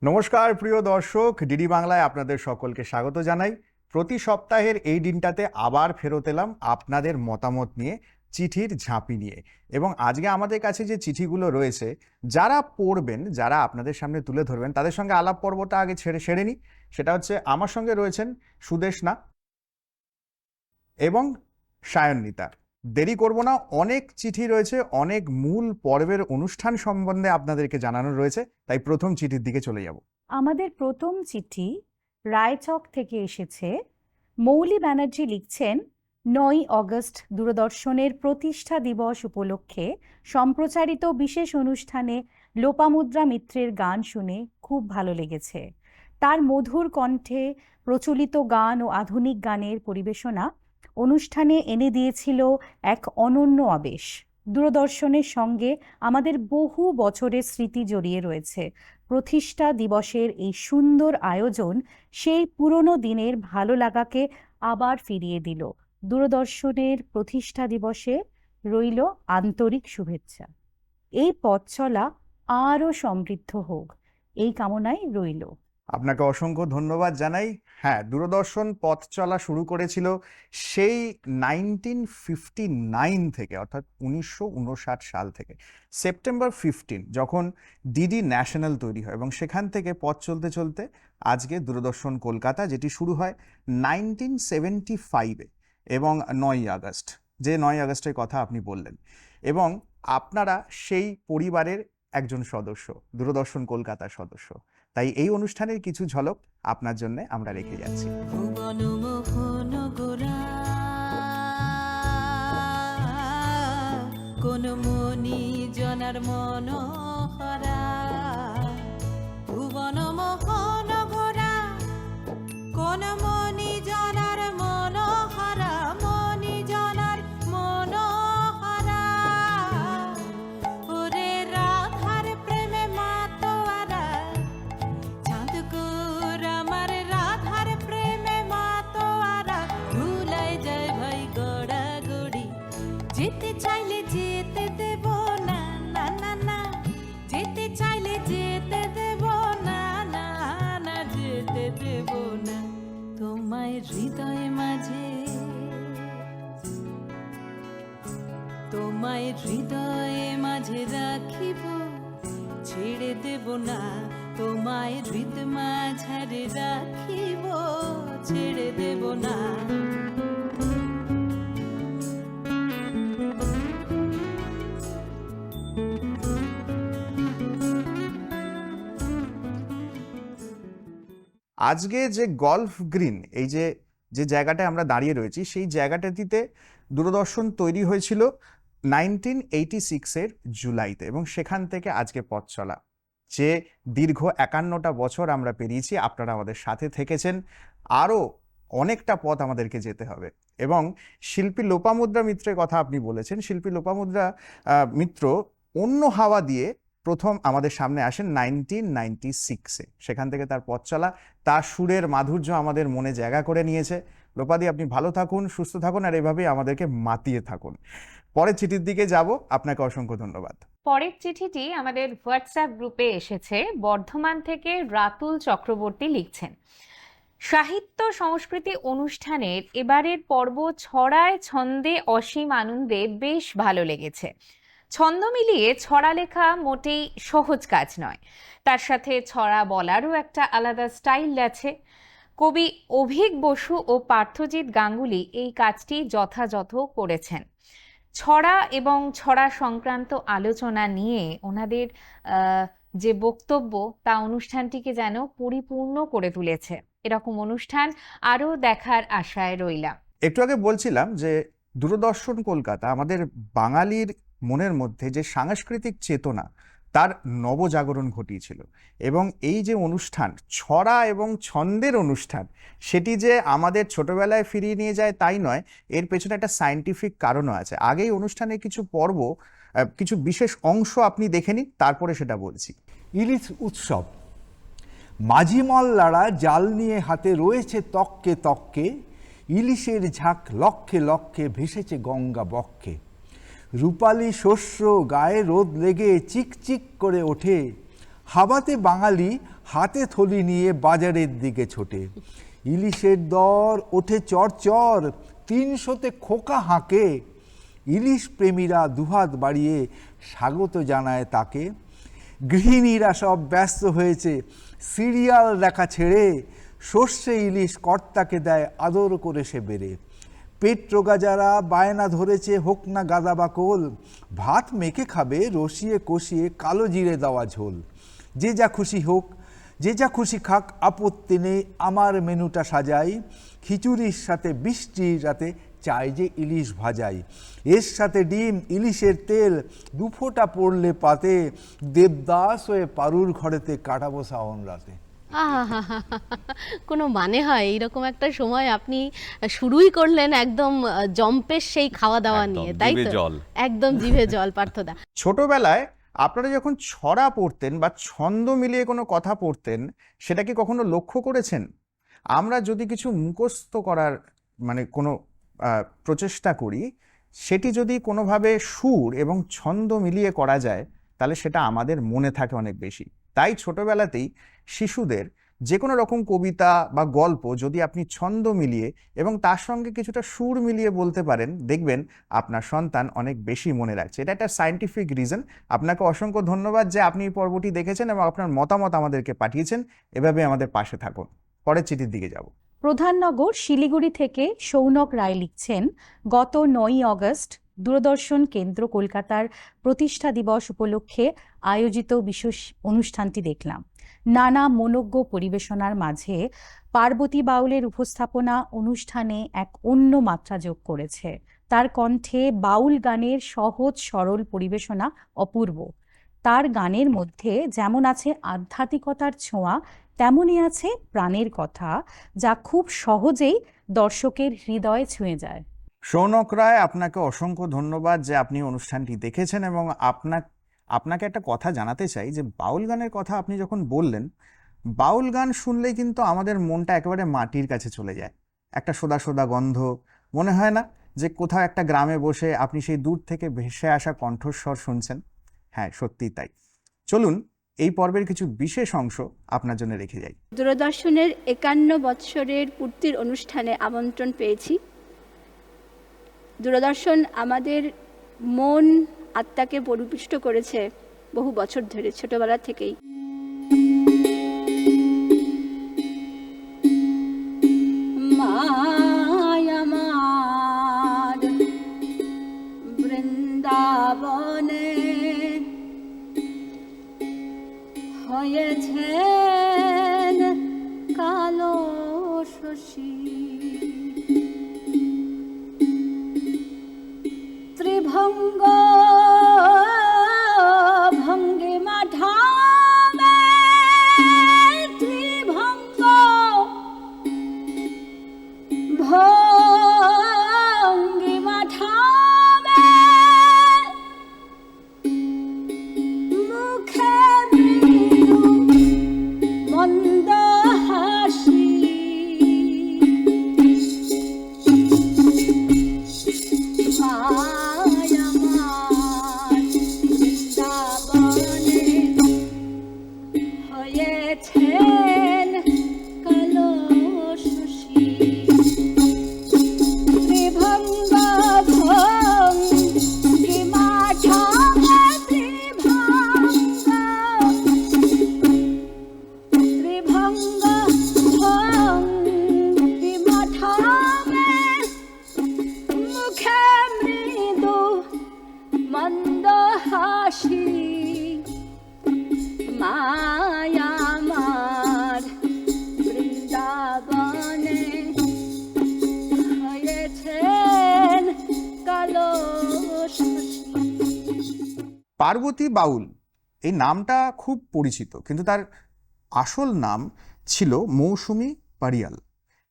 নমস্কার প্রিয় দর্শক, ডিডি বাংলায় আপনাদের সকলকে স্বাগত জানাই। প্রতি সপ্তাহের এই দিনটাতে আবার ফেরত এলাম আপনাদের মতামত নিয়ে, চিঠির ঝাঁপি নিয়ে। এবং আজকে আমাদের কাছে যে চিঠিগুলো রয়েছে, যারা পড়বেন, যারা আপনাদের সামনে তুলে ধরবেন, তাদের সঙ্গে আলাপ পর্বটা আগে সেরে নিই। সেটা হচ্ছে, আমার সঙ্গে রয়েছেন সুদেশনা এবং সায়ন্বিতা। দেরি করব না, অনেক চিঠি রয়েছে, অনেক মূল পর্বের অনুষ্ঠান সম্বন্ধে আপনাদেরকে জানানো রয়েছে, তাই প্রথম চিঠির দিকে চলে যাব। আমাদের প্রথম চিঠি রায়চক থেকে এসেছে। মৌলি ব্যানার্জি লিখছেন, 9 অগস্ট দূরদর্শনের প্রতিষ্ঠা দিবস উপলক্ষে সম্প্রচারিত বিশেষ অনুষ্ঠানে লোপামুদ্রা মিত্রের গান শুনে খুব ভালো লেগেছে। তার মধুর কণ্ঠে প্রচলিত গান ও আধুনিক গানের পরিবেশনা অনুষ্ঠানে এনে দিয়েছিল এক অনন্য আবেশ। দূরদর্শনের সঙ্গে আমাদের বহু বছরের স্মৃতি জড়িয়ে রয়েছে। প্রতিষ্ঠা দিবসের এই সুন্দর আয়োজন সেই পুরনো দিনের ভালো লাগাকে আবার ফিরিয়ে দিল। দূরদর্শনের প্রতিষ্ঠা দিবসে রইল আন্তরিক শুভেচ্ছা। এই পথ চলা আরও সমৃদ্ধ হোক, এই কামনাই রইল। আপনাকে অসংখ্য ধন্যবাদ জানাই। হ্যাঁ, দূরদর্শন পথ চলা শুরু করেছিল সেই 1959 থেকে, অর্থাৎ 1959 সাল থেকে। সেপ্টেম্বর 15 যখন ডিডি ন্যাশনাল তৈরি হয়, এবং সেখান থেকে পথ চলতে চলতে আজকে দূরদর্শন কলকাতা, যেটি শুরু হয় 1975-এ এবং 9 আগস্ট, যে 9 আগস্টের কথা আপনি বললেন। এবং আপনারা সেই পরিবারের একজন সদস্য, দূরদর্শন কলকাতার সদস্য, তাই এই অনুষ্ঠানের কিছু ঝলক আপনার জন্য আমরা রেখে যাচ্ছি। কোন মনি জনার মনোহরা, ভুবন মোহন ঘোরা, কোন মনি জনার মনোহরা, মনি জনার মনোহরা। ওরে রাধার প্রেমে মাতোয়ারা, চাঁদকুর আমার রাধার প্রেমে মাতোয়ারা। ভুলাই যায় ভাই গড়াগড়ি, যেতে চাইলে যেতে দেব না, না না না। যেতে চাইলে যেতে দেব না, না না, যেতে দেব না। তোমায় হৃদয় মাঝে, তোমায় হৃদয়ে মাঝে রাখিব, ছেড়ে দেব না। তোমায় হৃদ মাঝারে রাখিব, ছেড়ে দেব না। আজকে যে গলফ গ্রিন, এই যে জায়গাটায় আমরা দাঁড়িয়ে রয়েছি, সেই জায়গাটাতে দূরদর্শন তৈরি হয়েছিল 1986-এর জুলাইতে, এবং সেখান থেকে আজকে পথ চলা, যে দীর্ঘ 51টা বছর আমরা পেরিয়েছি। আপনারা আমাদের সাথে থেকেছেন, আরও অনেকটা পথ আমাদেরকে যেতে হবে। এবং শিল্পী লোপামুদ্রা মিত্রের কথা আপনি বলেছেন। শিল্পী লোপামুদ্রা মিত্র অন্য হাওয়া দিয়ে প্রথম আমাদের সামনে আসেন 1996-এ। সেখান থেকে তার পথ চলা, তার সুরের মাধুর্য আমাদের মনে জায়গা করে নিয়েছে। লোপাদি, আপনি ভালো থাকুন, সুস্থ থাকুন, আর এভাবেই আমাদেরকে মাতিয়ে থাকুন। পরের চিঠির দিকে যাব। আপনাকে অসংখ্য ধন্যবাদ। পরের চিঠিটি আমাদের হোয়াটসঅ্যাপ গ্রুপে এসেছে। বর্ধমান থেকে রাতুল চক্রবর্তী লিখছেন, সাহিত্য সংস্কৃতি অনুষ্ঠানের এবারের পর্ব ছড়ায় ছন্দে অসীম আনন্দে বেশ ভালো লেগেছে। ছন্দ মিলিয়ে ছড়া লেখা মোটেই সহজ কাজ নয়, তার সাথে ছড়া বলারও একটা আলাদা স্টাইল আছে। কবি অভিক বসু ও পার্থজিৎ গাঙ্গুলি এই কাজটি যথাযথ করেছেন। ছড়া এবং ছড়া সংক্রান্ত আলোচনা নিয়ে ওনাদের যে বক্তব্য, তা অনুষ্ঠানটিকে যেন পরিপূর্ণ করে তুলেছে। এরকম অনুষ্ঠান আরও দেখার আশায় রইলাম। একটু আগে বলছিলাম যে দূরদর্শন কলকাতা আমাদের বাঙালির মনের মধ্যে যে সাংস্কৃতিক চেতনা, তার নবজাগরণ ঘটিয়েছিল। এবং এই যে অনুষ্ঠান, ছড়া এবং ছন্দের অনুষ্ঠান, সেটি যে আমাদের ছোটবেলায় ফিরিয়ে নিয়ে যায় তাই নয়, এর পেছনে একটা সায়েন্টিফিক কারণও আছে। আগেই অনুষ্ঠানের কিছু পর্ব, কিছু বিশেষ অংশ আপনি দেখে নিন, তারপরে সেটা বলছি। ইলিশ উৎসব। মাঝি মল্লারা জাল নিয়ে হাতে রয়েছে তককে তককে, ইলিশের ঝাঁক লক্ষে লক্ষে ভেসেছে গঙ্গা বক্ষে। রূপালী শস্য গায়ে রোদ লেগে চিকচিক করে ওঠে, হাবাতে বাঙালি হাতে থলি নিয়ে বাজারের দিকে ছোটে। ইলিশের দর ওঠে চরচর, 300-তে খোকা হাঁকে, ইলিশ প্রেমীরা দুহাত বাড়িয়ে স্বাগত জানায় তাকে। গৃহিণীরা সব ব্যস্ত হয়েছে সিরিয়াল দেখা ছেড়ে, সর্ষে ইলিশ কর্তাকে দেয় আদর করে সে বেড়ে। পেট্রোগা যারা বায়না ধরেছে হোক না গাদা বা কোল, ভাত মেখে খাবে রসিয়ে কষিয়ে কালো জিরে দেওয়া ঝোল। যে যা খুশি হোক, যে যা খুশি খাক, আপত্তি নেই আমার মেনুটা সাজাই। খিচুড়ির সাথে বৃষ্টির রাতে চাই যে ইলিশ ভাজাই, এর সাথে ডিম ইলিশের তেল, 2 ফোঁটা পড়লে পাতে, দেবদাস হয়ে পারুর ঘরেতে কাটাবো শ্রাবণ রাতে। কোনো মানে হয় এইরকম একটা সময় আপনি শুরুই করলেন একদম জম্পেশ সেই খাওয়া দাওয়া একদম, নিয়ে, তাই জিভে তো? জল। একদম জিভে জল। পার্থদা, ছোটবেলায় আপনারা যখন ছড়া পড়তেন বা ছন্দ মিলিয়ে কোনো কথা পড়তেন, সেটা কি কখনো লক্ষ্য করেছেন? আমরা যদি কিছু মুখস্থ করার মানে কোনো প্রচেষ্টা করি, সেটি যদি কোনোভাবে সুর এবং ছন্দ মিলিয়ে করা যায়, তাহলে সেটা আমাদের মনে থাকে অনেক বেশি। তাই ছোটবেলাতেই শিশুদের যে কোনো রকম কবিতা বা গল্প যদি আপনি ছন্দ মিলিয়ে এবং তার সঙ্গে কিছুটা সুর মিলিয়ে বলতে পারেন, দেখবেন আপনার সন্তান অনেক বেশি মনে রাখছে। এটা একটা সায়েন্টিফিক রিজন। আপনাকে অসংখ্য ধন্যবাদ যে আপনি এই পর্বটি দেখেছেন এবং আপনার মতামত আমাদেরকে পাঠিয়েছেন। এভাবে আমাদের পাশে থাকুন। পরের চিঠির দিকে যাব। প্রধাননগর শিলিগুড়ি থেকে সৌনক রায় লিখছেন, গত 9ই অগস্ট দূরদর্শন কেন্দ্র কলকাতার প্রতিষ্ঠা দিবস উপলক্ষে আয়োজিত বিশেষ অনুষ্ঠানটি দেখলাম। নানা মনোজ্ঞ পরিবেশনার মাঝে পার্বতী বাউলের উপস্থাপনা অনুষ্ঠানে এক অন্য মাত্রা যোগ করেছে। তার কণ্ঠে বাউল গানের সহজ সরল পরিবেশনা অপূর্ব। তার গানের মধ্যে যেমন আছে আধ্যাত্মিকতার ছোঁয়া, তেমনই আছে প্রাণের কথা, যা খুব সহজেই দর্শকের হৃদয়ে ছুঁয়ে যায়। সৌনক রায়, আপনাকে অসংখ্য ধন্যবাদ যে আপনি অনুষ্ঠানটি দেখেছেন। এবং আপনাকে একটা কথা জানাতে চাই যে বাউল গানের কথা আপনি যখন বললেন, বাউল গান শুনলেই কিন্তু আমাদের মনটা একেবারে মাটির কাছে চলে যায়। একটা সোদা সোদা গন্ধ, মনে হয় না যে কোথাও একটা গ্রামে বসে আপনি সেই দূর থেকে ভেসে আসা কণ্ঠস্বর শুনছেন? হ্যাঁ, সত্যিই তাই। চলুন এই পর্বের কিছু বিশেষ অংশ আপনার জন্য রেখে যাই। দূরদর্শনের 51 বৎসরের পূর্তির অনুষ্ঠানে আমন্ত্রণ পেয়েছি। দূরদর্শন আমাদের মন আত্মাকে পরিপুষ্ট করেছে বহু বছর ধরে, ছোটবেলা থেকেই। মায়ামার বৃন্দাবনে হয়েছেন কালো শশী, ত্রিভঙ্গ ভঙ্গিমা ঢামে, ত্রিভঙ্গ ভঙ্গিমা ঢামে, মুখে মৃদু মন্দ হাসি, মায়ামার বৃন্দাবনে হয়েছেন কালো শশী, ত্রিভঙ্গ ভঙ্গিমা ঢামে, ত্রিভঙ্গ ভঙ্গিমা ঢামে, মুখে মৃদু মন্দ হাসি, মায়ামার বৃন্দাবনে হয়েছেন কালো শশী। পার্বতী বাউল এই নামটা খুব পরিচিত, কিন্তু তার আসল নাম ছিল মৌসুমী পারিয়াল,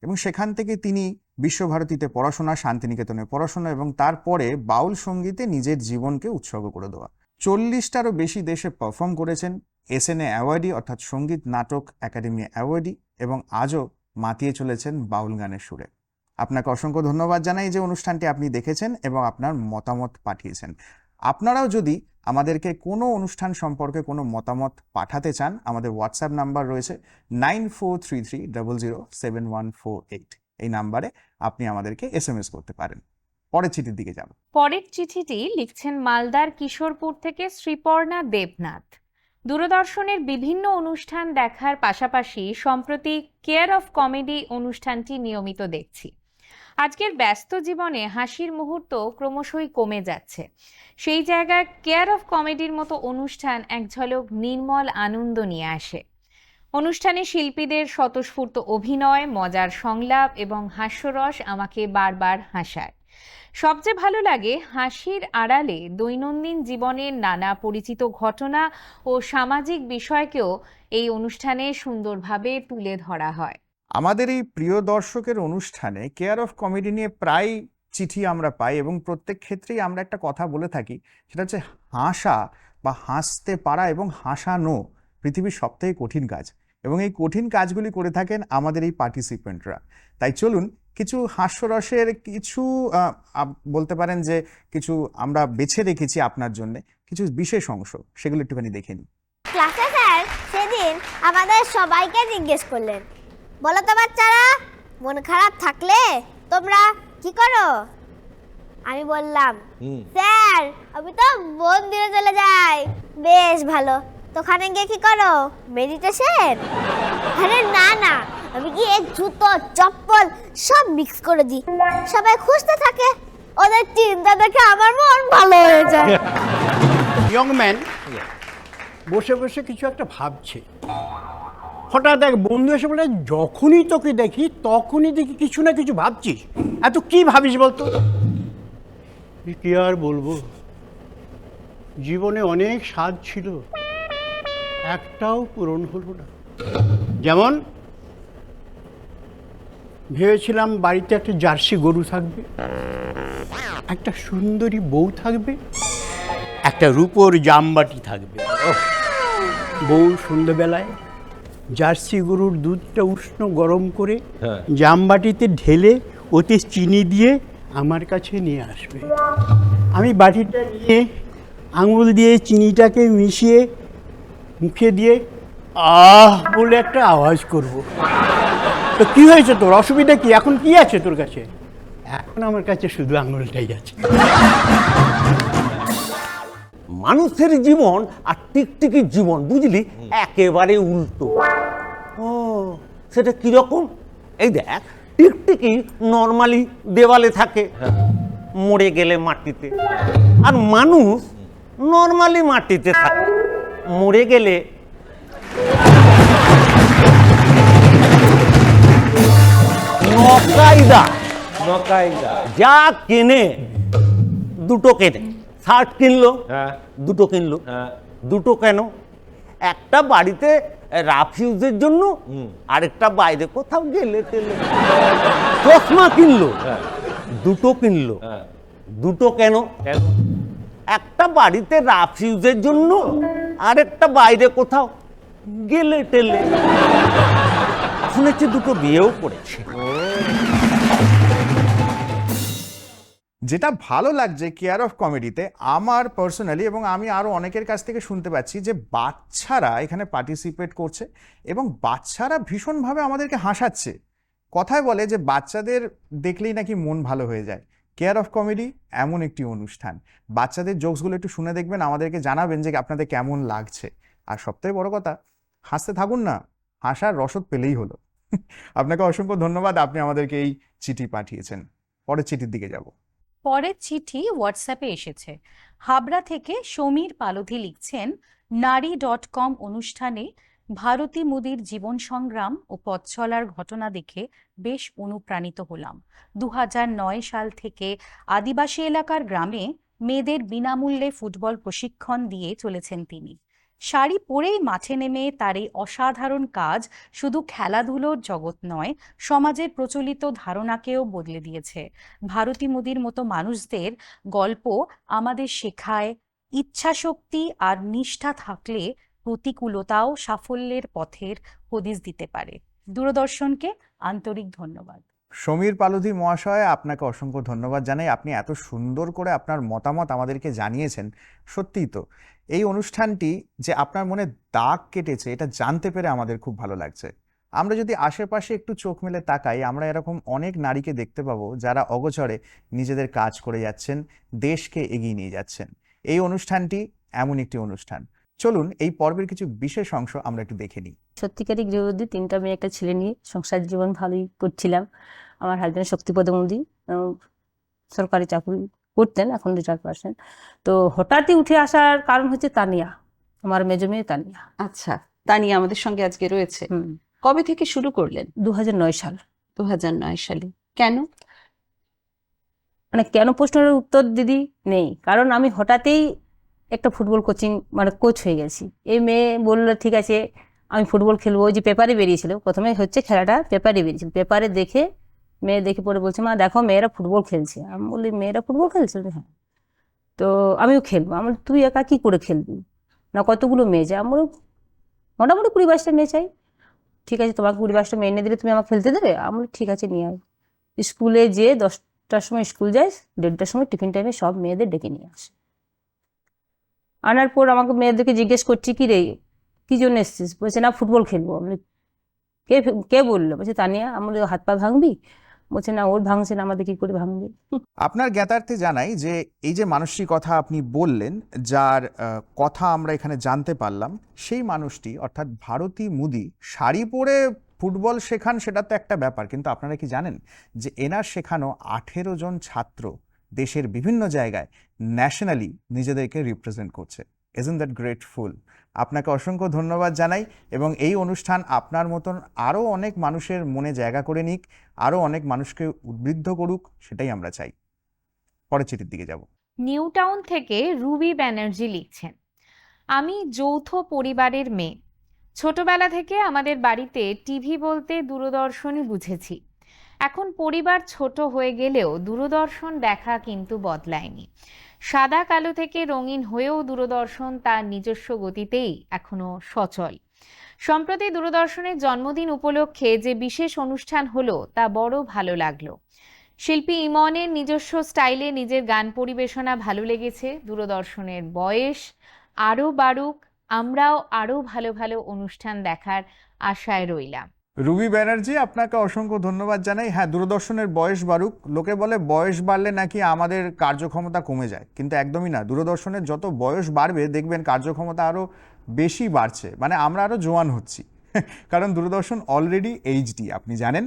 এবং সেখান থেকে তিনি বিশ্বভারতীতে পড়াশোনা, শান্তিনিকেতনে পড়াশোনা, এবং তারপরে বাউল সঙ্গীতে নিজের জীবনকে উৎসর্গ করে দেওয়া। 40টারও বেশি দেশে পারফর্ম করেছেন, এসএনএ অ্যাওয়ার্ডি অর্থাৎ সঙ্গীত নাটক একাডেমি অ্যাওয়ার্ডি, এবং আজও মাতিয়ে চলেছেন বাউল গানের সুরে। আপনাকে অসংখ্য ধন্যবাদ জানাই যে অনুষ্ঠানটি আপনি দেখেছেন এবং আপনার মতামত পাঠিয়েছেন। আপনারাও যদি আমাদেরকে কোনো অনুষ্ঠান সম্পর্কে কোনো মতামত পাঠাতে চান, আমাদের হোয়াটসঅ্যাপ নাম্বার রয়েছে 9433007148। এই নাম্বারে আপনি আমাদেরকে SMS করতে পারেন। পরের চিঠির দিকে যাব। পরের চিঠিটি লিখছেন মালদার কিশোরপুর থেকে শ্রীপর্ণা দেবনাথ। দূরদর্শনের বিভিন্ন অনুষ্ঠান দেখার পাশাপাশি সম্প্রতি কেয়ার অফ কমেডি অনুষ্ঠানটি নিয়মিত দেখছি। আজকের ব্যস্ত জীবনে হাসির মুহূর্ত ক্রমশই কমে যাচ্ছে। সেই জায়গায় কেয়ার অফ কমেডির মতো অনুষ্ঠান এক ঝলক নির্মল আনন্দ নিয়ে আসে। অনুষ্ঠানে শিল্পীদের স্বতঃস্ফূর্ত অভিনয়, মজার সংলাপ এবং হাস্যরস আমাকে বারবার হাসায়। সবচেয়ে ভালো লাগে হাসির আড়ালে দৈনন্দিন জীবনের নানা পরিচিত ঘটনা ও সামাজিক বিষয়কেও এই অনুষ্ঠানে সুন্দরভাবে তুলে ধরা হয়। আমাদের এই প্রিয় দর্শকের অনুষ্ঠানে কেয়ার অফ কমেডি নিয়ে প্রায় চিঠি আমরা পাই, এবং প্রত্যেক ক্ষেত্রেই আমরা একটা কথা বলে থাকি, সেটা হচ্ছে হাসা বা হাসতে পারা এবং হাসানো পৃথিবীর সবথেকে কঠিন কাজ, এবং এই কঠিন কাজগুলি করে থাকেন আমাদের এই পার্টিসিপেন্টরা। তাই চলুন কিছু হাস্যরসের কিছু বলতে পারেন যে কিছু আমরা বেছে রেখেছি আপনার জন্য, কিছু বিশেষ অংশ, সেগুলো একটুখানি দেখে নিই। ক্লাসে স্যার সেদিন আমাদের সবাইকে জিজ্ঞেস করলেন, বলো তো বাচ্চারা, মন খারাপ থাকলে তোমরা কি করো? আমি বললাম, স্যার আমি তো মন্দিরে চলে যাই। বেশ ভালো, তো ওখানে গিয়ে কি করো? মেডিটেশন? আরে না না, আমি গিয়ে জুতো চপ্পল সব মিক্স করে দিই, সবাই খুঁজতে থাকে, ওদের চিন্তা দেখে আমার মন ভালো হয়ে যায়। ইয়ং ম্যান বসে বসে কিছু একটা ভাবছে, হঠাৎ এক বন্ধু এসে বলে, যখনই তোকে দেখি তখনই দেখি কিছু না কিছু ভাবছিস, এত কি ভাবিস বলতো? কি আর বলবো, জীবনে অনেক স্বাদ ছিল, একটাও পূরণ হলো না। যেমন ভেবেছিলাম বাড়িতে একটা জার্সি গরু থাকবে, একটা সুন্দরী বউ থাকবে, একটা রূপোর জামবাটি থাকবে। বউ সন্ধ্যেবেলায় জার্সি গরুর দুধটা উষ্ণ গরম করে জামবাটিতে ঢেলে ওতে চিনি দিয়ে আমার কাছে নিয়ে আসবে। আমি বাটিটা নিয়ে আঙুল দিয়ে চিনিটাকে মিশিয়ে মুখে দিয়ে আহ বলে একটা আওয়াজ করব। তো কি হয়েছে তোর, অসুবিধা কি? এখন কি আছে তোর কাছে? এখন আমার কাছে শুধু আঙুলটাই আছে। মানুষের জীবন আর টিকটিকির জীবন বুঝলি একেবারে উল্টো। ও সেটা কিরকম? এই দেখ, টিকটিকি নর্মালি দেওয়ালে থাকে, মরে গেলে মাটিতে, আর মানুষ নর্মালি মাটিতে থাকে, মরে গেলে নকাইদা যা কেনে দুটো কেনে, শার্ট কিনলো দুটো কিনলো, দুটো কেন? একটা বাড়িতে রাফ ইউজের জন্য, আরেকটা বাইরে কোথাও গেলে টেলে। চশমা কিনলো দুটো কিনলো, দুটো কেন? একটা বাড়িতে রাফ ইউজের জন্য, আরেকটা বাইরে কোথাও গেলে টেলে। শুনেছি দুটো বিয়েও করেছে। যেটা ভালো লাগছে কেয়ার অফ কমেডিতে আমার পার্সোনালি, এবং আমি আরও অনেকের কাছ থেকে শুনতে পাচ্ছি যে বাচ্চারা এখানে পার্টিসিপেট করছে এবং বাচ্চারা ভীষণভাবে আমাদেরকে হাসাচ্ছে। কথায় বলে যে বাচ্চাদের দেখলেই নাকি মন ভালো হয়ে যায়। কেয়ার অফ কমেডি এমন একটি অনুষ্ঠান, বাচ্চাদের জোকসগুলো একটু শুনে দেখবেন, আমাদেরকে জানাবেন যে আপনাদের কেমন লাগছে। আর সবথেকে বড় কথা, হাসতে থাকুন না, হাসার রসদ পেলেই হলো। আপনাকে অসংখ্য ধন্যবাদ, আপনি আমাদেরকে এই চিঠি পাঠিয়েছেন। পরের চিঠির দিকে যাব। পরের চিঠি হোয়াটসঅ্যাপে এসেছে। হাবড়া থেকে সমীর পালোধি লিখছেন, নারী.com অনুষ্ঠানে ভারতী মোদির জীবন সংগ্রাম ও পথ চলার ঘটনা দেখে বেশ অনুপ্রাণিত হলাম। 2009 সাল থেকে আদিবাসী এলাকার গ্রামে মেয়েদের বিনামূল্যে ফুটবল প্রশিক্ষণ দিয়ে চলেছেন তিনি। শাড়ি পরেই মাঠে নেমে তার এই অসাধারণ কাজ শুধু খেলাধুলোর জগৎ নয়, সমাজের প্রচলিত ধারণাকেও বদলে দিয়েছে। ভারতী মোদির মতো মানুষদের গল্প আমাদের শেখায় ইচ্ছাশক্তি আর নিষ্ঠা থাকলে প্রতিকূলতাও সাফল্যের পথের হদিশ দিতে পারে। দূরদর্শনকে আন্তরিক ধন্যবাদ। সমীর পালোধি মহাশয়, আপনাকে অসংখ্য ধন্যবাদ জানাই। আপনি এত সুন্দর করে আপনার মতামত আমাদেরকে জানিয়েছেন। সত্যিই তো এই অনুষ্ঠানটি যে আপনার মনে দাগ কেটেছে, এটা জানতে পেরে আমাদের খুব ভালো লাগছে। আমরা যদি আশেপাশে একটু চোখ মেলে তাকাই, আমরা এরকম অনেক নারীকে দেখতে পাবো যারা অগোচরে নিজেদের কাজ করে যাচ্ছেন, দেশকে এগিয়ে নিয়ে যাচ্ছেন। এই অনুষ্ঠানটি এমন একটি অনুষ্ঠান। চলুন এই পর্বের কিছু বিশেষ অংশ আমরা একটু দেখে নিই। সত্যিকারই গৃহবধূ, 3টা মেয়ে একটা ছেলে নিয়ে সংসার জীবন ভালোই করছিলাম। আমার হাজব্যান্ড শক্তিপদ মোদী সরকারি চাকরি করতেন, এখন রিটায়ার পারছেন। তো হঠাৎই উঠে আসার কারণ হচ্ছে তানিয়া, আমার মেজো মেয়ে তানিয়া। আচ্ছা, তানিয়া আমাদের সঙ্গে আজকে রয়েছে। কবে থেকে শুরু করলেন? 2009 সাল। 2009 সালে। কেন? মানে কেন প্রশ্নের উত্তর দিদি নেই, কারণ আমি হঠাৎই একটা ফুটবল কোচিং মানে কোচ হয়ে গেছি। এই মেয়ে বললো ঠিক আছে আমি ফুটবল খেলবো। ওই যে পেপারে বেরিয়েছিল, প্রথমে হচ্ছে খেলাটা পেপারে বেরিয়েছিল, পেপারে দেখে মেয়ে দেখে পরে বলছে মা দেখো মেয়েরা ফুটবল খেলছে। আমি বলি মেয়েরা ফুটবল খেলছে? হ্যাঁ। তো আমিও খেলবো। আমি তুই একা কি করে খেলবি, না কতগুলো মেয়ে চাই? আমি মোটামুটি 20-22টা মেয়ে চাই। ঠিক আছে, তোমাকে 20-22টা মেয়ে এনে দিলে তুমি আমাকে খেলতে দেবে? আমি ঠিক আছে নিয়ে আয়। স্কুলে যে 10টার সময় স্কুল যায়, 1:30টার সময় টিফিন টাইমে সব মেয়েদের ডেকে নিয়ে আসে। আনার পর আমাকে মেয়েদেরকে জিজ্ঞেস করছি কি রে কি জন্য এসছিস? বলছে না ফুটবল খেলবো। আমি কে কে বললো? বলছে তানিয়া। আমার হাত পা ভাঙবি? বলছে না ওর ভাঙছে না, আমাদের কি করে ভাঙবে। আপনার জ্ঞাতার্থে জানাই যে এই যে মানুষটির কথা আপনি বললেন, যার কথা আমরা এখানে জানতে পারলাম, সেই মানুষটি অর্থাৎ ভারতী মোদী শাড়ি পরে ফুটবল শেখান, সেটা তো একটা ব্যাপার, কিন্তু আপনারা কি জানেন যে এনার শেখানো 18 জন ছাত্র দেশের বিভিন্ন জায়গায় ন্যাশনালি নিজেদেরকে রিপ্রেজেন্ট করছে। Isn't that grateful? আপনাকে অসংখ্য ধন্যবাদ জানাই এবং এই অনুষ্ঠান আপনার মতন আরও অনেক মানুষের মনে জায়গা করে নিক, আরও অনেক মানুষকে উদ্বুদ্ধ করুক, সেটাই আমরা চাই। পরের চিঠির দিকে যাব। নিউ টাউন থেকে রুবি ব্যানার্জি লিখছেন, আমি যৌথ পরিবারের মেয়ে। ছোটবেলা থেকে আমাদের বাড়িতে টিভি বলতে দূরদর্শনই বুঝেছি। এখন পরিবার ছোট হয়ে গেলেও দূরদর্শন দেখা কিন্তু বদলায়নি। সাদা কালো থেকে রঙিন হয়েও দূরদর্শন তার নিজস্ব গতিতেই এখনো সচল। সম্প্রতি দূরদর্শনের জন্মদিন উপলক্ষে যে বিশেষ অনুষ্ঠান হলো তা বড় ভালো লাগলো। শিল্পী ইমনের নিজস্ব স্টাইলে নিজের গান পরিবেশনা ভালো লেগেছে। দূরদর্শনের বয়স আরও বাড়ুক, আমরাও আরও ভালো ভালো অনুষ্ঠান দেখার আশায় রইলাম। রুবি ব্যানার্জি, আপনাকে অসংখ্য ধন্যবাদ জানাই। হ্যাঁ, দূরদর্শনের বয়স বাড়ুক। লোকে বলে বয়স বাড়লে নাকি আমাদের কার্যক্ষমতা কমে যায়, কিন্তু একদমই না। দূরদর্শনের যত বয়স বাড়বে দেখবেন কার্যক্ষমতা আরও বেশি বাড়ছে, মানে আমরা আরও জোয়ান হচ্ছি। কারণ দূরদর্শন অলরেডি এইচডি, আপনি জানেন।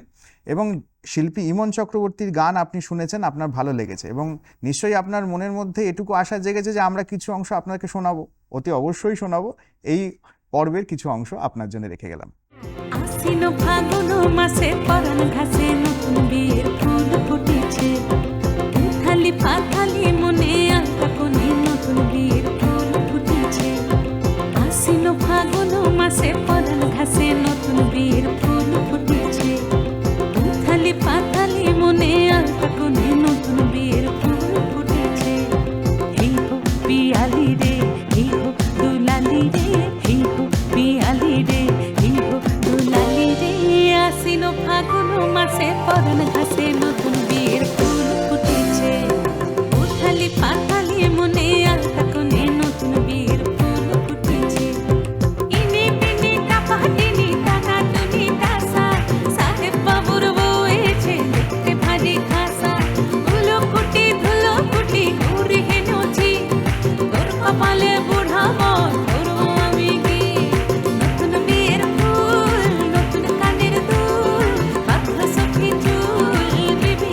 এবং শিল্পী ইমন চক্রবর্তীর গান আপনি শুনেছেন, আপনার ভালো লেগেছে এবং নিশ্চয়ই আপনার মনের মধ্যে এটুকু আশা জেগেছে যে আমরা কিছু অংশ আপনাকে শোনাবো। অতি অবশ্যই শোনাবো। এই পর্বের কিছু অংশ আপনার জন্য রেখে গেলাম। আশ্বিন ফাগুন মাসে পরাণ ঘাসে নতুন বিয়ের ফুল ফুটেছে। উথালি পাথালি মনে আলতা কোণে নতুন বিয়ের ফুল ফুটেছে। আশ্বিন ফাগুন মাসে পরাণ ঘাসে নতুন বিয়ের ফুল ফুটেছে। উথালি পাথালি মনে আলতা কোণে নতুন বিয়ের ফুল ফুটেছে। হেই হো পিয়ালি রে, হেই হো দুলালি রে, হেই হো পিয়ালি রে, হেই হো দুলালি রে। আশ্বিন ফাগুন মাসে পরাণ ঘাসে নতুন বিয়ের ফুল ফুটেছে। উথালি পাথালি মনে আলতা কোণে নতুন বিয়ের ফুল ফুটেছে। ইনি বিনি টাপা টিনি টাকা টুনি টাসা, সাহেব বাবুর বউ এসে দেখতে ভারী খাসা। ধুলো কুটি ঘুরি হেনুছি, তোর কপালে বুড়া বল ধরবো আমি কি। নতুন বিয়ের ফুল, নতুন কানের দুল, পাখা সখী চুল, বিবি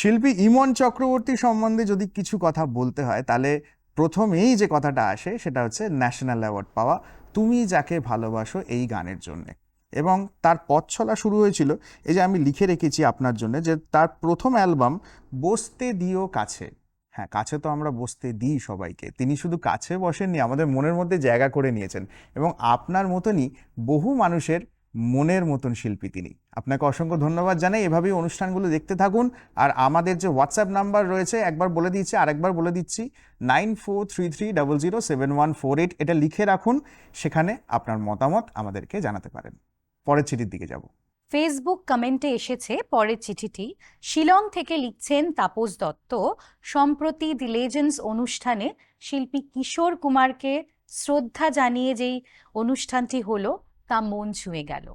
শিল্পী ইমন চক্রবর্তী সম্বন্ধে যদি কিছু কথা বলতে হয় তাহলে প্রথমেই যে কথাটা আসে সেটা হচ্ছে ন্যাশনাল অ্যাওয়ার্ড পাওয়া তুমি যাকে ভালোবাসো এই গানের জন্যে। এবং তার পথ চলা শুরু হয়েছিল, এই যে আমি লিখে রেখেছি আপনার জন্য, যে তার প্রথম অ্যালবাম বসতে দিও কাছে। হ্যাঁ, কাছে তো আমরা বসতে দিই সবাইকে, তিনি শুধু কাছে বসেননি, আমাদের মনের মধ্যে জায়গা করে নিয়েছেন এবং আপনার মতনই বহু মানুষের মনের মতন শিল্পী তিনি। আপনাকে অসংখ্য ধন্যবাদ জানাই, এভাবেই অনুষ্ঠানগুলো দেখতে থাকুন। আর আমাদের যে হোয়াটসঅ্যাপ নাম্বার রয়েছে একবার বলে দিচ্ছি, আরেকবার বলে দিচ্ছি, 9433007148, এটা লিখে রাখুন, সেখানে আপনার মতামত আমাদেরকে জানাতে পারেন। পরের চিঠির দিকে যাব। ফেসবুক কমেন্টে এসেছে পরের চিঠিটি। শিলং থেকে লিখছেন তাপস দত্ত, সম্প্রতি দি লেজেন্ডস অনুষ্ঠানে শিল্পী কিশোর কুমারকে শ্রদ্ধা জানিয়ে যেই অনুষ্ঠানটি হলো তা মন ছুঁয়ে গেল।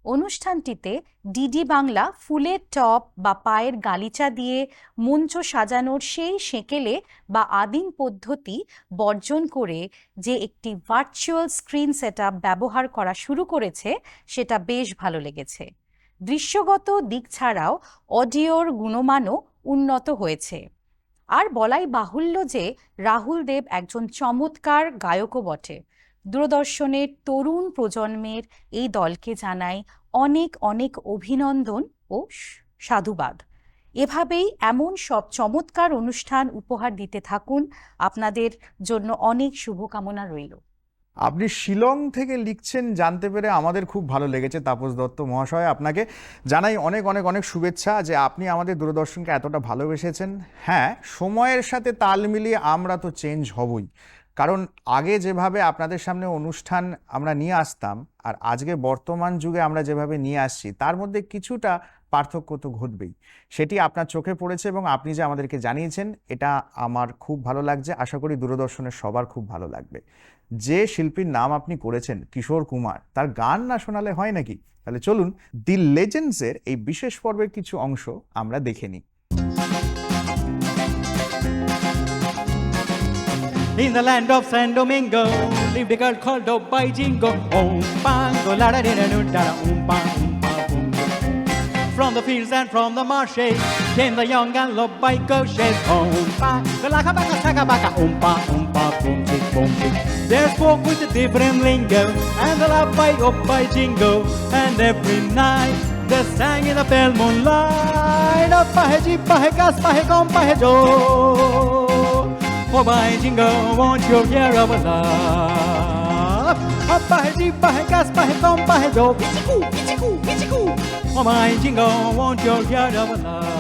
অনুষ্ঠানটিতে ডিডি বাংলা ফুলের টপ বা পায়ের গালিচা দিয়ে মঞ্চ সাজানোর সেই সেকেলে বা আদিম পদ্ধতি বর্জন করে যে একটি ভার্চুয়াল স্ক্রিন সেটআপ ব্যবহার করা শুরু করেছে সেটা বেশ ভালো লেগেছে। দৃশ্যগত দিক ছাড়াও অডিওর গুণমানও উন্নত হয়েছে। আর বলাই বাহুল্য যে রাহুল দেব একজন চমৎকার গায়কও বটে। দূরদর্শনের তরুণ প্রজন্মের এই দলকে জানাই অনেক অনেক অভিনন্দন ও সাধুবাদ। এভাবেই এমন সব চমৎকার অনুষ্ঠান উপহার দিতে থাকুন। আপনাদের জন্য অনেক শুভকামনা রইল। আপনি শিলং থেকে লিখছেন জানতে পেরে আমাদের খুব ভালো লেগেছে তাপস দত্ত মহাশয়। আপনাকে জানাই অনেক অনেক অনেক শুভেচ্ছা যে আপনি আমাদের দূরদর্শনকে এতটা ভালোবেসেছেন। হ্যাঁ, সময়ের সাথে তাল মিলিয়ে আমরা তো চেঞ্জ হবই, কারণ আগে যেভাবে আপনাদের সামনে অনুষ্ঠান আমরা নিয়ে আসতাম আর আজকে বর্তমান যুগে আমরা যেভাবে নিয়ে আসছি তার মধ্যে কিছুটা পার্থক্য তো ঘটবেই। সেটি আপনার চোখে পড়েছে এবং আপনি যে আমাদেরকে জানিয়েছেন এটা আমার খুব ভালো লাগছে। আশা করি দূরদর্শনের সবার খুব ভালো লাগবে। যে শিল্পীর নাম আপনি করেছেন কিশোর কুমার, তার গান না শোনালে হয় নাকি? তাহলে চলুন দি লেজেন্ডসের এই বিশেষ পর্বের কিছু অংশ আমরা দেখে নিই। In the land of San Domingo, lived a girl called Obai Jingo. Pango, la da da da da da, bang, boom. From the fields and from the marshes came the young and loved by gauchos. Bang, laka baka taka baka, boom, tick, boom, tick. They spoke with a different lingo, and the love by Obai Jingo. And every night they sang in the pale moonlight. Oh, pahe ji, pahe gas, pahe gom, pahe jo. Oh, my jingo, won't you hear of a love? Oh, pahe ji, pahe gas, pahe gom, pahe jo. Pichiku, pichiku, pichiku. Oh, my jingo, won't you hear of a love?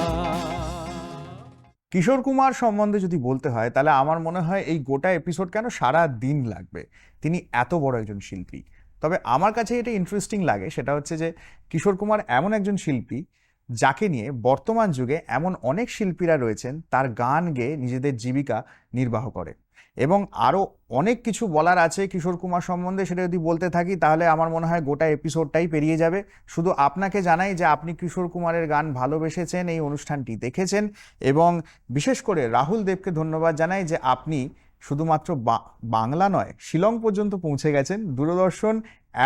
Kishore Kumar সম্বন্ধে যদি বলতে হয় তাহলে আমার মনে হয় এই গোটা এপিসোড কেন সারা দিন লাগবে, তিনি এত বড় একজন শিল্পী। তবে আমার কাছে এটা ইন্টারেস্টিং লাগে, সেটা হচ্ছে যে কিশোর কুমার এমন একজন শিল্পী যাকে নিয়ে বর্তমান যুগে এমন অনেক শিল্পীরা রয়েছেন তার গান গেয়ে নিজেদের জীবিকা নির্বাহ করে। এবং আরও অনেক কিছু বলার আছে কিশোর কুমার সম্বন্ধে, সেটা যদি বলতে থাকি তাহলে আমার মনে হয় গোটা এপিসোডটাই পেরিয়ে যাবে। শুধু আপনাকে জানাই যে আপনি কিশোর কুমারের গান ভালোবেসেছেন, এই অনুষ্ঠানটি দেখেছেন, এবং বিশেষ করে রাহুল দেবকে ধন্যবাদ জানাই যে আপনি শুধুমাত্র বাংলা নয় শিলং পর্যন্ত পৌঁছে গেছেন। দূরদর্শন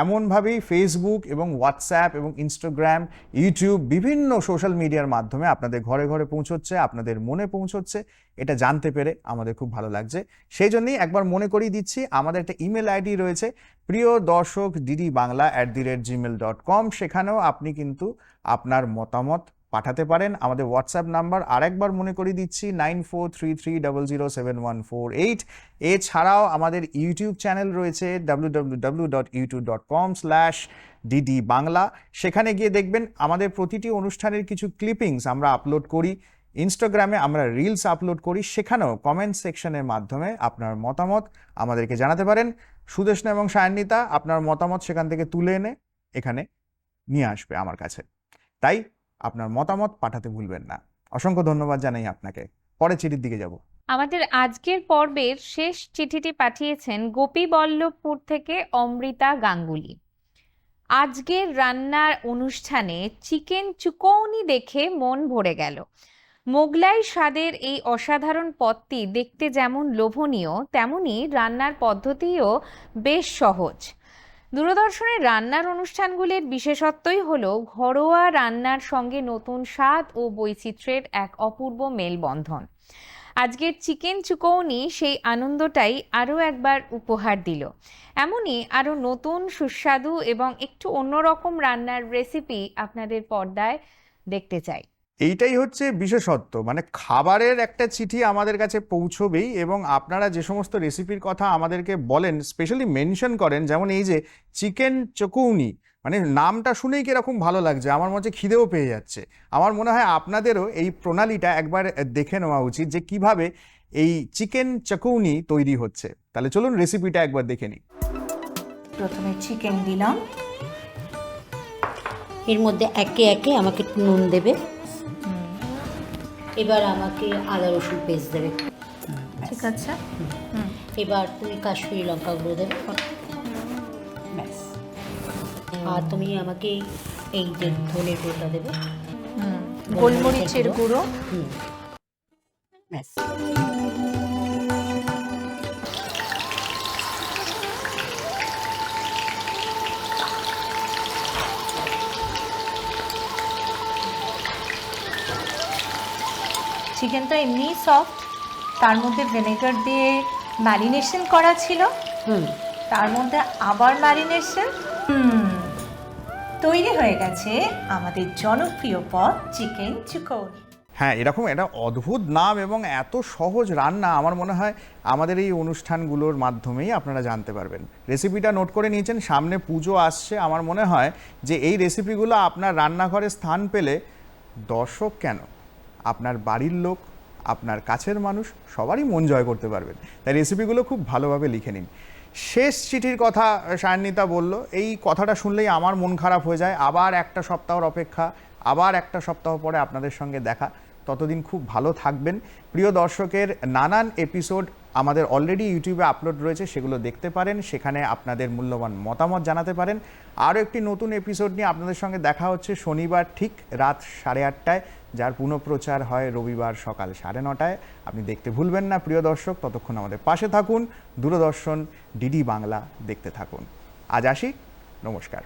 এমনভাবেই ফেসবুক এবং হোয়াটসঅ্যাপ এবং ইনস্টাগ্রাম, ইউটিউব, বিভিন্ন সোশ্যাল মিডিয়ার মাধ্যমে আপনাদের ঘরে ঘরে পৌঁছচ্ছে, আপনাদের মনে পৌঁছচ্ছে। এটা জানতে পেরে আমাদের খুব ভালো লাগছে। সেই জন্যই একবার মনে করিয়ে দিচ্ছি, আমাদের একটা ইমেল আইডি রয়েছে প্রিয় দর্শক ddbangla@gmail.com। সেখানেও আপনি কিন্তু আপনার মতামত পাঠাতে পারেন। আমাদের হোয়াটসঅ্যাপ নাম্বার আরেকবার মনে করিয়ে দিচ্ছি 9433007148। এছাড়াও আমাদের ইউটিউব চ্যানেল রয়েছে www.youtube.com/ddbangla। সেখানে গিয়ে দেখবেন আমাদের প্রতিটি অনুষ্ঠানের কিছু ক্লিপিংস আমরা আপলোড করি। ইনস্টাগ্রামে আমরা রিলস আপলোড করি, সেখানেও কমেন্ট সেকশনের মাধ্যমে আপনার মতামত আমাদেরকে জানাতে পারেন। সুদেষ্ণা এবং সায়ন্বিতা আপনার মতামত সেখান থেকে তুলে এনে এখানে নিয়ে আসবে আমার কাছে, তাই আপনার মতামত পাঠাতে ভুলবেন না। অসংখ্য ধন্যবাদ জানাই আপনাকে। পরের চিঠির দিকে যাব। আমাদের আজকের পর্বের শেষ চিঠিটি পাঠিয়েছেন গোপীবল্লভপুর থেকে অমৃতা গাঙ্গুলি। আজকের রান্নার অনুষ্ঠানে চিকেন চুকৌনি দেখে মন ভরে গেল। মোগলাই স্বাদের এই অসাধারণ পদটি দেখতে যেমন লোভনীয় তেমনি রান্নার পদ্ধতিও বেশ সহজ। দূরদর্শনের রান্নার অনুষ্ঠানগুলির বিশেষত্বই হলো ঘরোয়া রান্নার সঙ্গে নতুন স্বাদ ও বৈচিত্র্যের এক অপূর্ব মেলবন্ধন। আজকের চিকেন চুকৌনি সেই আনন্দটাই আরও একবার উপহার দিল। এমনই আরও নতুন সুস্বাদু এবং একটু অন্যরকম রান্নার রেসিপি আপনাদের পর্দায় দেখতে চাই। এইটাই হচ্ছে বিশেষত্ব, মানে খাবারের একটা চিঠি আমাদের কাছে পৌঁছবেই, এবং আপনারা যে সমস্ত রেসিপির কথা আমাদেরকে বলেন, স্পেশালি মেনশন করেন, যেমন এই যে চিকেন চকৌনি, মানে নামটা শুনেই কিরকম ভালো লাগছে, আমার মনে খিদেও পেয়ে যাচ্ছে। আমার মনে হয় আপনাদেরও এই প্রণালীটা একবার দেখে নেওয়া উচিত যে কিভাবে এই চিকেন চকৌনি তৈরি হচ্ছে। তাহলে চলুন রেসিপিটা একবার দেখে নিই। প্রথমে চিকেন দিলাম, এর মধ্যে একে একে আমাকে নুন দেবে, এবার আমাকে আদা রসুন পেস্ট দেবে, ঠিক আছে। এবার তুমি কাশ্মীরি লঙ্কা গুঁড়ো দেবে, ব্যাস। আর তুমি আমাকে এই যে ধনের গুঁড়োটা দেবে, গোলমরিচের গুঁড়ো, ব্যাস। চিকেনটা এমনি সফট, তার মধ্যে ভিনেগার দিয়ে ম্যারিনেশন করা ছিল, তার মধ্যে আবার ম্যারিনেশন, তৈরি হয়ে গেছে আমাদের জনপ্রিয় পদ চিকেন চুকৌনি। হ্যাঁ, এরকম একটা অদ্ভুত নাম এবং এত সহজ রান্না আমার মনে হয় আমাদের এই অনুষ্ঠানগুলোর মাধ্যমেই আপনারা জানতে পারবেন। রেসিপিটা নোট করে নিয়েছেন, সামনে পুজো আসছে, আমার মনে হয় যে এই রেসিপিগুলো আপনার রান্নাঘরে স্থান পেলে দর্শক কেন, আপনার বাড়ির লোক, আপনার কাছের মানুষ সবারই মন জয় করতে পারবেন। তাই রেসিপিগুলো খুব ভালোভাবে লিখে নিন। শেষ চিঠির কথা সায়নিতা বলল, এই কথাটা শুনলেই আমার মন খারাপ হয়ে যায়। আবার একটা সপ্তাহর অপেক্ষা, আবার একটা সপ্তাহ পরে আপনাদের সঙ্গে দেখা। ততদিন খুব ভালো থাকবেন। প্রিয় দর্শকের নানান এপিসোড আমাদের অলরেডি ইউটিউবে আপলোড রয়েছে, সেগুলো দেখতে পারেন, সেখানে আপনাদের মূল্যবান মতামত জানাতে পারেন। আরও একটি নতুন এপিসোড নিয়ে আপনাদের সঙ্গে দেখা হচ্ছে শনিবার ঠিক রাত 8:30টায়, যার পুনঃপ্রচার হয় রবিবার সকাল 9:30টায়। আপনি দেখতে ভুলবেন না প্রিয় দর্শক। ততক্ষণ আমাদের পাশে থাকুন, দূরদর্শন ডিডি বাংলা দেখতে থাকুন। আজ আসি, নমস্কার।